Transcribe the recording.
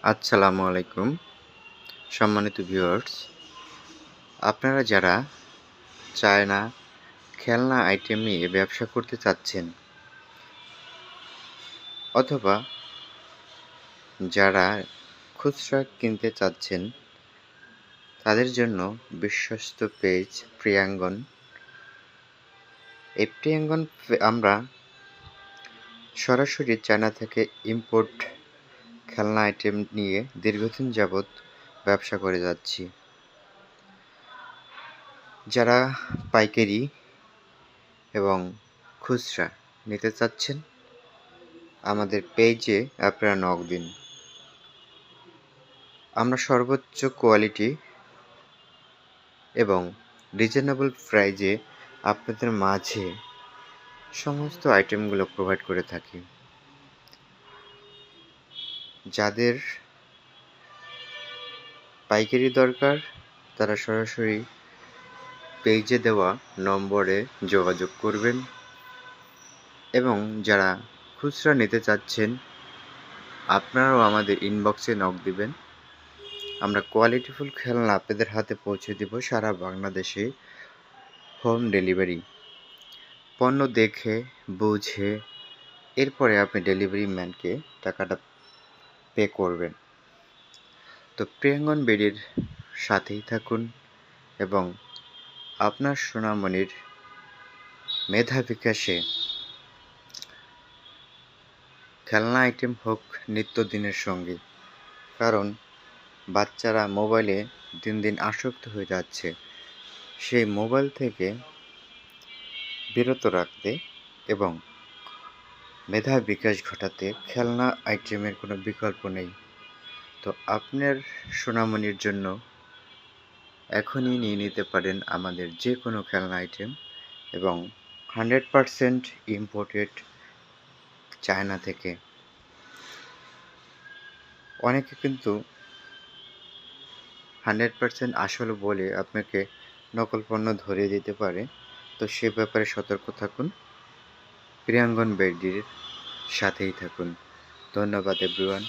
আসসালামু আলাইকুম সম্মানিত ভিউয়ার্স, আপনারা যারা চায়না খেলনা আইটেম নিয়ে ব্যবসা করতে চাচ্ছেন অথবা যারা খুচরা কিনতে চাচ্ছেন তাদের জন্য বিশ্বস্ত পেজ প্রিয়াঙ্গন। এই প্রিয়াঙ্গন আমরা সরাসরি চায়না থেকে ইম্পোর্ট খেলনা আইটেম নিয়ে দীর্ঘদিন যাবৎ ব্যবসা করে যাচ্ছি। যারা পাইকারি এবং খুচরা নিতে চাচ্ছেন আমাদের পেজে আপনারা নক দিন। আমরা সর্বোচ্চ কোয়ালিটি এবং রিজনেবল প্রাইজে আপনাদের মাঝে সমস্ত আইটেমগুলো প্রোভাইড করে থাকি। যাদের পাইকারি দরকার তারা সরাসরি পেজে দেওয়া নম্বরে যোগাযোগ করবেন এবং যারা খুচরা নিতে চাচ্ছেন আপনারাও আমাদের ইনবক্সে নক দিবেন। আমরা কোয়ালিটিফুল খেলনা আপনাদের হাতে পৌঁছে দেব সারা বাংলাদেশে হোম ডেলিভারি। পণ্য দেখে বুঝে এরপরে আপনি ডেলিভারি ম্যানকে টাকাটা পে করবেন। তো প্রিয়াঙ্গন বেডির সাথেই থাকুন এবং আপনার সোনামণির মেধা বিকাশে খেলনা আইটেম হোক নিত্যদিনের সঙ্গী। কারণ বাচ্চারা মোবাইলে দিন দিন আসক্ত হয়ে যাচ্ছে। সেই মোবাইল থেকে বিরত রাখতে এবং মেধা বিকাশ ঘটাতে খেলনা আইটেমের কোনো বিকল্প নেই। তো আপনার সোনামণির জন্য এখনই নিয়ে নিতে পারেন আমাদের যে কোনো খেলনা আইটেম এবং 100% ইম্পোর্টেড চায়না থেকে। অনেকে কিন্তু 100% আসল বলে আপনাকে নকল পণ্য ধরিয়ে দিতে পারে। তো সে ব্যাপারে সতর্ক থাকুন। প্রিয়াঙ্গন বেডির সাথেই থাকুন। ধন্যবাদ এভরিওয়ান।